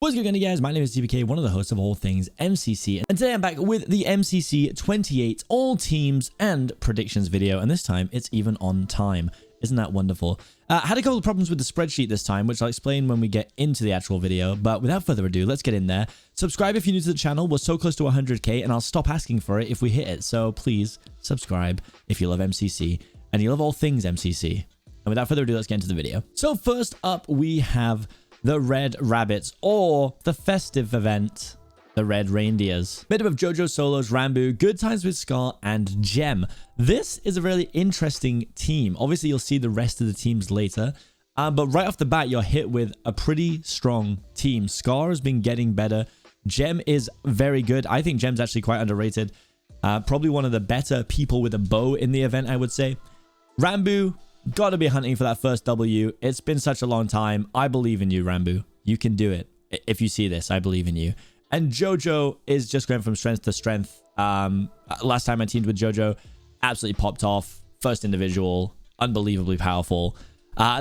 What's going on, guys? My name is Seapeekay, one of the hosts of all things MCC, and today I'm back with the MCC 28 all teams and predictions video, and this time it's even on time. Isn't that wonderful? Had a couple of problems with the spreadsheet this time, which I'll explain when we get into the actual video, but without further ado, let's get in there. Subscribe if you're new to the channel. We're so close to 100k, and I'll stop asking for it if we hit it, so please subscribe if you love MCC, and you love all things MCC. And without further ado, let's get into the video. So first up, we have the Red Rabbits, or the festive event, the Red Reindeers. Made up of JoJo Solos, Rambo, Good Times with Scar, and Gem. This is a really interesting team. Obviously, you'll see the rest of the teams later, but right off the bat, you're hit with a pretty strong team. Scar has been getting better. Gem is very good. I think Gem's actually quite underrated. Probably one of the better people with a bow in the event, I would say. Rambo, gotta be hunting for that first W. It's been such a long time. I believe in you, Rambo. You can do it. If you see this, I believe in you. And JoJo is just going from strength to strength. Last time I teamed with JoJo, absolutely popped off. First individual, unbelievably powerful.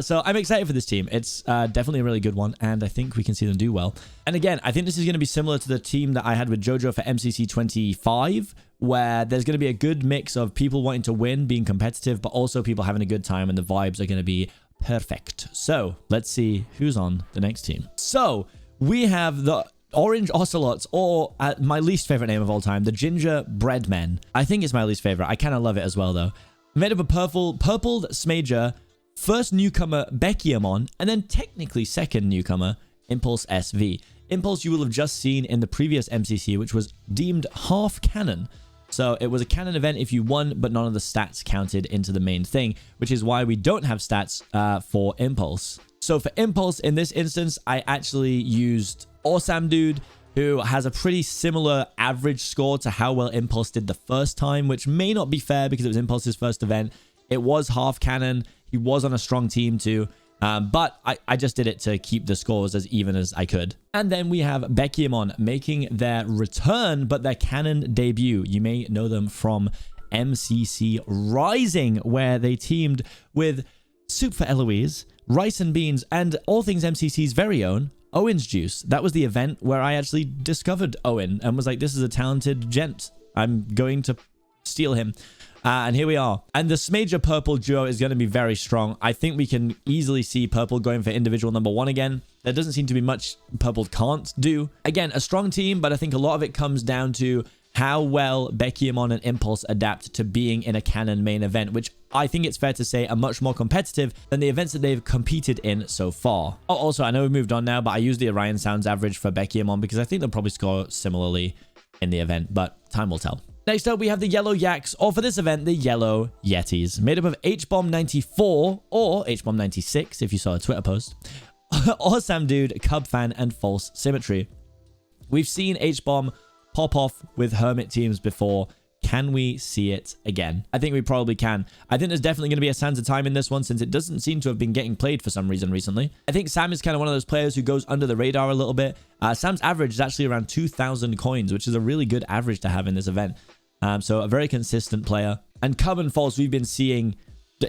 So I'm excited for this team. It's definitely a really good one, and I think we can see them do well. And again, I think this is going to be similar to the team that I had with JoJo for MCC 25, where there's going to be a good mix of people wanting to win, being competitive, but also people having a good time, and the vibes are going to be perfect. So let's see who's on the next team. So we have the Orangeocelots, or my least favorite name of all time, the Gingerbread Men. I think it's my least favorite. I kind of love it as well, though. Made up of purpled Smager, first newcomer Beckyamon, and then technically second newcomer Impulse SV. Impulse you will have just seen in the previous MCC, which was deemed half canon. So it was a canon event if you won, but none of the stats counted into the main thing, which is why we don't have stats for Impulse. So for Impulse, in this instance, I actually used Awesome Dude, who has a pretty similar average score to how well Impulse did the first time, which may not be fair because it was Impulse's first event. It was half canon. He was on a strong team too. But I just did it to keep the scores as even as I could. And then we have Beckyamon making their return, but their canon debut. You may know them from MCC Rising, where they teamed with Soup for Eloise, Rice and Beans, and all things MCC's very own Owen's Juice. That was the event where I actually discovered Owen and was like, this is a talented gent. I'm going to steal him. And here we are. And the Smager Purple duo is going to be very strong. I think we can easily see Purple going for individual number one again. There doesn't seem to be much Purple can't do. Again, a strong team, but I think a lot of it comes down to how well Beckyamon and Impulse adapt to being in a canon main event, which I think it's fair to say are much more competitive than the events that they've competed in so far. Oh, also, I know we moved on now, but I used the Orion Sounds average for Beckyamon because I think they'll probably score similarly in the event, but time will tell. Next up, we have the Yellow Yaks, or for this event, the Yellow Yetis, made up of H-Bomb 94, or H-Bomb 96, if you saw a Twitter post, Awesome Dude, Cub Fan, and False Symmetry. We've seen H-Bomb pop off with Hermit teams before. Can we see it again? I think we probably can. I think there's definitely going to be a Sansa time in this one, since it doesn't seem to have been getting played for some reason recently. I think Sam is kind of one of those players who goes under the radar a little bit. Sam's average is actually around 2,000 coins, which is a really good average to have in this event. So a very consistent player. And Cub and False we've been seeing,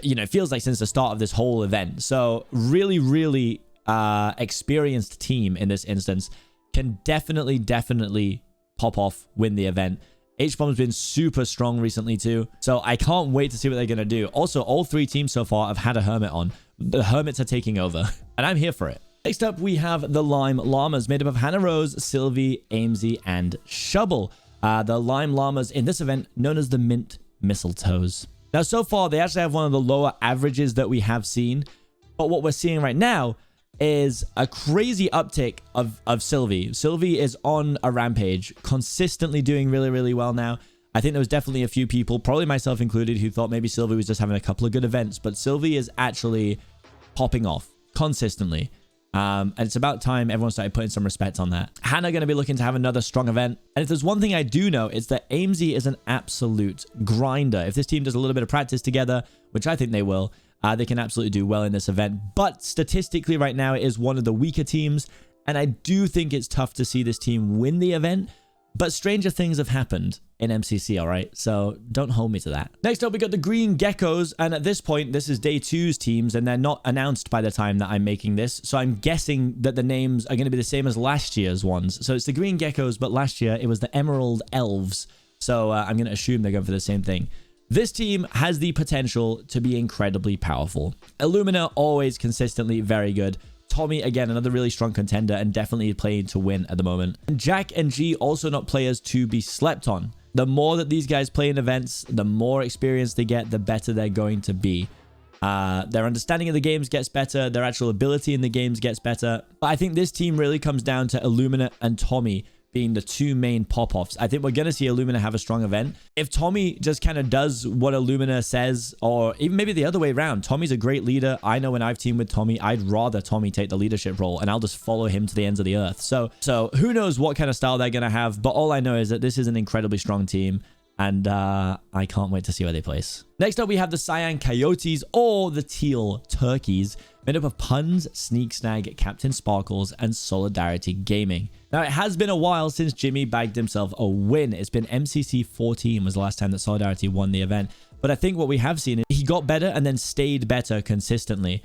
you know, it feels like since the start of this whole event. So really experienced team in this instance can definitely pop off, win the event. H-Bomb's been super strong recently too. So I can't wait to see what they're going to do. Also, all three teams so far have had a Hermit on. The Hermits are taking over, and I'm here for it. Next up, we have the Lime Llamas, made up of Hannah Rose, Sylvie, Amesy, and Shubble. The Lime Llamas in this event known as the Mint Mistletoes. Now, so far, they actually have one of the lower averages that we have seen. But what we're seeing right now is a crazy uptick of Sylvie. Sylvie is on a rampage, consistently doing really well now. I think there was definitely a few people, probably myself included, who thought maybe Sylvie was just having a couple of good events. But Sylvie is actually popping off consistently. And it's about time everyone started putting some respect on that. Hannah going to be looking to have another strong event. And if there's one thing I do know, it's that Amesy is an absolute grinder. If this team does a little bit of practice together, which I think they will, they can absolutely do well in this event. But statistically right now, it is one of the weaker teams. And I do think it's tough to see this team win the event. But stranger things have happened. in MCC, all right? So don't hold me to that. Next up, we got the Green Geckos. And at this point, this is day 2's teams, and they're not announced by the time that I'm making this. So I'm guessing that the names are going to be the same as last year's ones. So it's the Green Geckos, but last year it was the Emerald Elves. So I'm going to assume they're going for the same thing. This team has the potential to be incredibly powerful. Illumina, always consistently very good. Tommy, again, another really strong contender and definitely playing to win at the moment. And Jack and G, also not players to be slept on. The more that these guys play in events, the more experience they get, the better they're going to be. Their understanding of the games gets better. Their actual ability in the games gets better. But I think this team really comes down to Illumina and Tommy being the 2 main pop-offs. I think we're going to see Illumina have a strong event. If Tommy just kind of does what Illumina says, or even maybe the other way around, Tommy's a great leader. I know when I've teamed with Tommy, I'd rather Tommy take the leadership role, and I'll just follow him to the ends of the earth. So who knows what kind of style they're going to have, but all I know is that this is an incredibly strong team, and I can't wait to see where they place. Next up, we have the Cyan Coyotes, or the Teal Turkeys, made up of Puns, Sneak Snag, Captain Sparkles, and Solidarity Gaming. Now, it has been a while since Jimmy bagged himself a win. It's been MCC 14 was the last time that Solidarity won the event. But I think what we have seen is he got better and then stayed better consistently.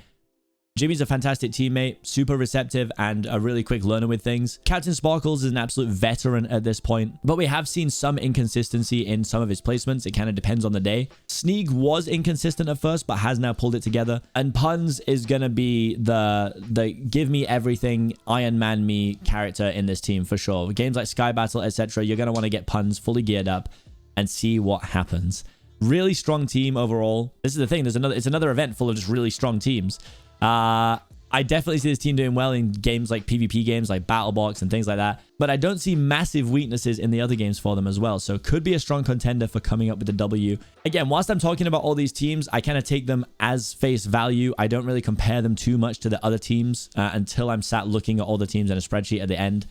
Jimmy's a fantastic teammate, super receptive, and a really quick learner with things. Captain Sparkles is an absolute veteran at this point, but we have seen some inconsistency in some of his placements. It kind of depends on the day. Sneak was inconsistent at first, but has now pulled it together. And Puns is going to be the give me everything, Iron Man me character in this team for sure. Games like Sky Battle, etc., you're going to want to get Puns fully geared up and see what happens. Really strong team overall. This is the thing. It's another event full of just really strong teams. I definitely see this team doing well in games like PvP games like BattleBox and things like that, but I don't see massive weaknesses in the other games for them as well, so could be a strong contender for coming up with the W. Again, whilst I'm talking about all these teams, I kind of take them as face value. I don't really compare them too much to the other teams until I'm sat looking at all the teams in a spreadsheet at the end,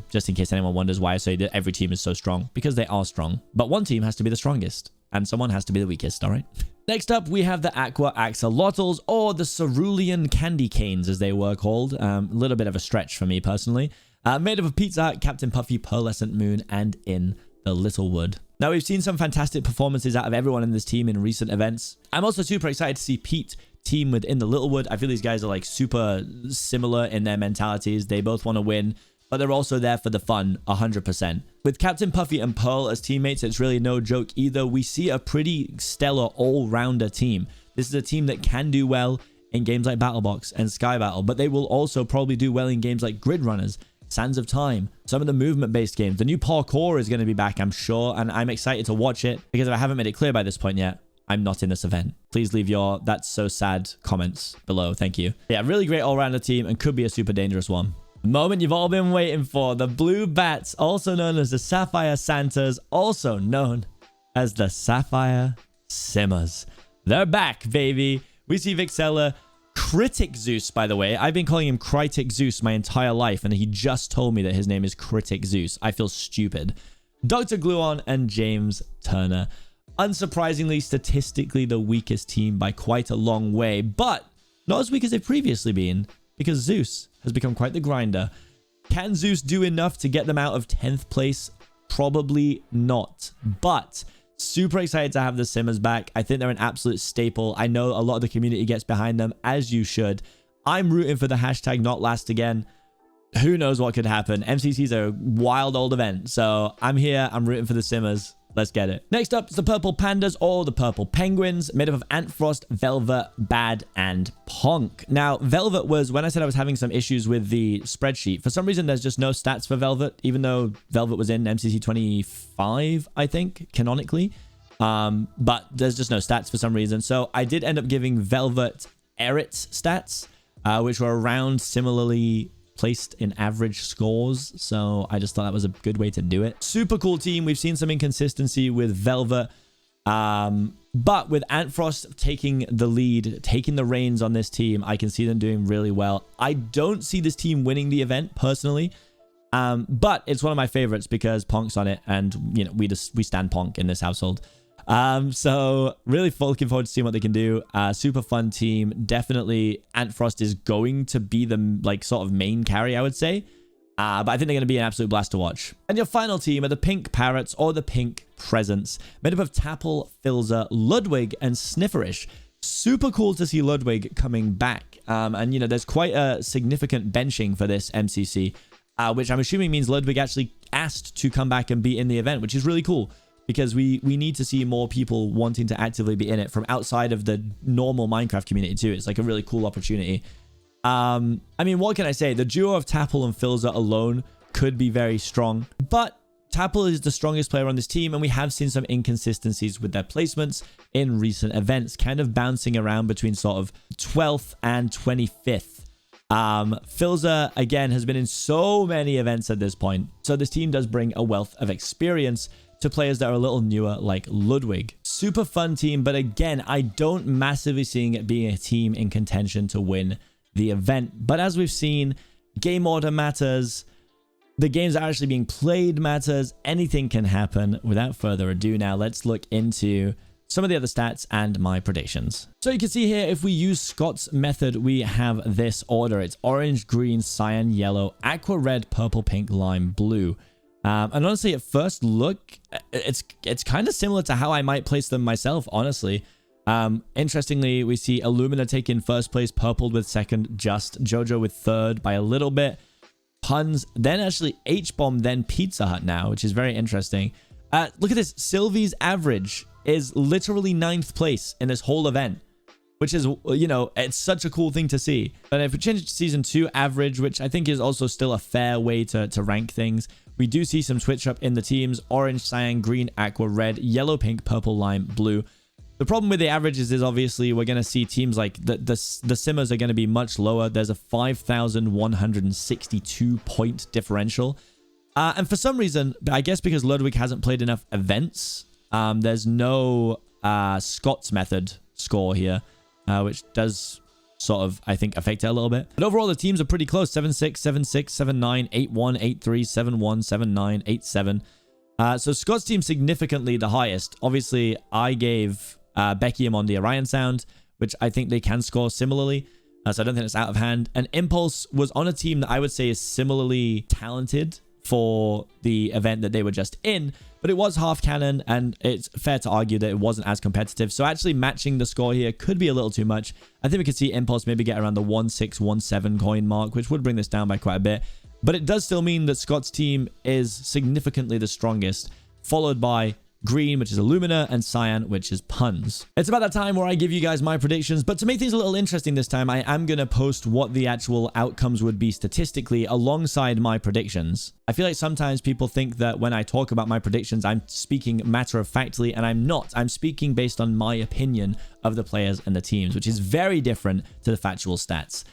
just in case anyone wonders why I say that every team is so strong, because they are strong, but one team has to be the strongest and someone has to be the weakest, all right? Next up, we have the Aqua Axolotls, or the Cerulean Candy Canes, as they were called. A little bit of a stretch for me, personally. Made up of Pizza Hut, Captain Puffy, Pearlescent Moon, and In the Littlewood. Now, we've seen some fantastic performances out of everyone in this team in recent events. I'm also super excited to see Pete team with In the Littlewood. I feel these guys are like super similar in their mentalities. They both want to win, but they're also there for the fun, 100%. With Captain Puffy and Pearl as teammates, it's really no joke either. We see a pretty stellar all-rounder team. This is a team that can do well in games like BattleBox and Sky Battle, but they will also probably do well in games like Grid Runners, Sands of Time, some of the movement-based games. The new parkour is going to be back, I'm sure, and I'm excited to watch it, because if I haven't made it clear by this point yet, I'm not in this event. Please leave your "that's so sad" comments below. Thank you. Yeah, really great all-rounder team, and could be a super dangerous one. The moment you've all been waiting for, the Blue Bats, also known as the Sapphire Santas, also known as the Sapphire Simmers. They're back, baby. We see Vixella, Critic Zeus, by the way. I've been calling him Critic Zeus my entire life, and he just told me that his name is Critic Zeus. I feel stupid. Dr. Gluon and James Turner. Unsurprisingly, statistically the weakest team by quite a long way, but not as weak as they've previously been, because Zeus has become quite the grinder. Can Zeus do enough to get them out of 10th place? Probably not, but super excited to have the Simmers back. I think they're an absolute staple. I know a lot of the community gets behind them, as you should. I'm rooting for the hashtag not last again. Who knows what could happen? MCC's a wild old event, so I'm here. I'm rooting for the Simmers. Let's get it. Next up is the Purple Pandas, or the Purple Penguins, made up of Antfrost, Velvet, Bad, and Ponk. Now, Velvet was, when I said I was having some issues with the spreadsheet, for some reason there's just no stats for Velvet, even though Velvet was in MCC 25, I think, canonically. But there's just no stats for some reason. So I did end up giving Velvet Eret's stats, which were around similarly placed in average scores, so I just thought that was a good way to do it. Super cool team. We've seen some inconsistency with Velvet, but with Antfrost taking the lead, taking the reins on this team, I can see them doing really well. I don't see this team winning the event personally, but it's one of my favorites because Ponk's on it, and you know we stand Ponk in this household. So really looking forward to seeing what they can do. Super fun team. Definitely Antfrost is going to be the like sort of main carry, I would say. But I think they're going to be an absolute blast to watch. And your final team are the Pink Parrots or the Pink Presents, made up of Tapple, Filzer, Ludwig, and Snifferish. Super cool to see Ludwig coming back. And, you know, there's quite a significant benching for this MCC, which I'm assuming means Ludwig actually asked to come back and be in the event, which is really cool because we need to see more people wanting to actively be in it from outside of the normal Minecraft community too. It's like a really cool opportunity. I mean, what can I say? The duo of Tapple and Filzer alone could be very strong, but Tapple is the strongest player on this team, and we have seen some inconsistencies with their placements in recent events, kind of bouncing around between sort of 12th and 25th. Filzer, again, has been in so many events at this point, so this team does bring a wealth of experience to players that are a little newer, like Ludwig. Super fun team, but again, I don't massively seeing it being a team in contention to win the event. But as we've seen, game order matters. The games that are actually being played matters. Anything can happen. Without further ado, now let's look into some of the other stats and my predictions. So you can see here, if we use Scott's method, we have this order. It's orange, green, cyan, yellow, aqua, red, purple, pink, lime, blue. And honestly, at first look, it's kind of similar to how I might place them myself, honestly. Interestingly, we see Illumina taking first place, Purple with second, Just, Jojo with third by a little bit, Puns, then actually H-Bomb, then Pizza Hut now, which is very interesting. Look at this. Sylvie's average is literally 9th place in this whole event, which is, you know, it's such a cool thing to see. But if we change it to season 2 average, which I think is also still a fair way to rank things, we do see some switch up in the teams: orange, cyan, green, aqua, red, yellow, pink, purple, lime, blue. The problem with the averages is obviously we're going to see teams like the Simmers are going to be much lower. There's a 5,162 point differential. And for some reason, I guess because Ludwig hasn't played enough events, there's no Scott's method score here, which does sort of, I think, affect it a little bit. But overall, the teams are pretty close: 7-6, 7-6, 7-9, 8-1, 8-3, 7-1, 7-9, 8-7. So Scott's team significantly the highest. Obviously, I gave Beckham on the Orion Sound, which I think they can score similarly. So I don't think it's out of hand. And Impulse was on a team that I would say is similarly talented for the event that they were just in, but it was half cannon, and it's fair to argue that it wasn't as competitive. So actually matching the score here could be a little too much. I think we could see Impulse maybe get around the 1-6, 1-7 coin mark, which would bring this down by quite a bit. But it does still mean that Scott's team is significantly the strongest, followed by green, which is Illumina, and cyan, which is Puns. It's about that time where I give you guys my predictions, but to make things a little interesting this time, I am going to post what the actual outcomes would be statistically alongside my predictions. I feel like sometimes people think that when I talk about my predictions, I'm speaking matter-of-factly, and I'm not. I'm speaking based on my opinion of the players and the teams, which is very different to the factual stats.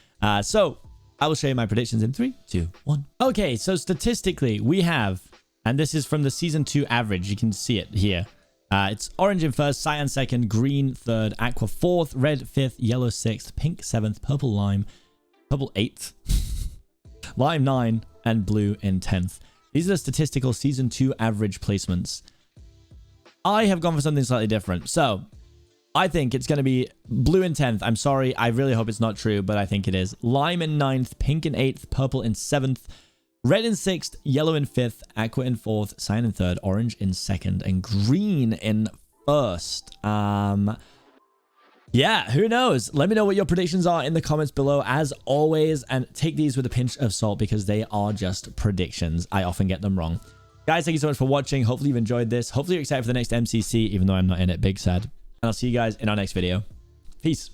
So I will show you my predictions in 3, 2, 1. Okay, so statistically, we have, and this is from the season 2 average. You can see it here. It's orange in first, cyan second, green third, aqua 4th, red 5th, yellow 6th, pink 7th, purple lime, purple 8th, lime 9, and blue in 10th. These are the statistical season 2 average placements. I have gone for something slightly different. So I think it's going to be blue in 10th. I'm sorry. I really hope it's not true, but I think it is. Lime in 9th, pink in 8th, purple in 7th, red in 6th, yellow in 5th, aqua in 4th, cyan in 3rd, orange in 2nd, and green in 1st. Yeah, who knows? Let me know what your predictions are in the comments below, as always, and take these with a pinch of salt because they are just predictions. I often get them wrong. Guys, thank you so much for watching. Hopefully you've enjoyed this. Hopefully you're excited for the next MCC, even though I'm not in it. Big sad. And I'll see you guys in our next video. Peace.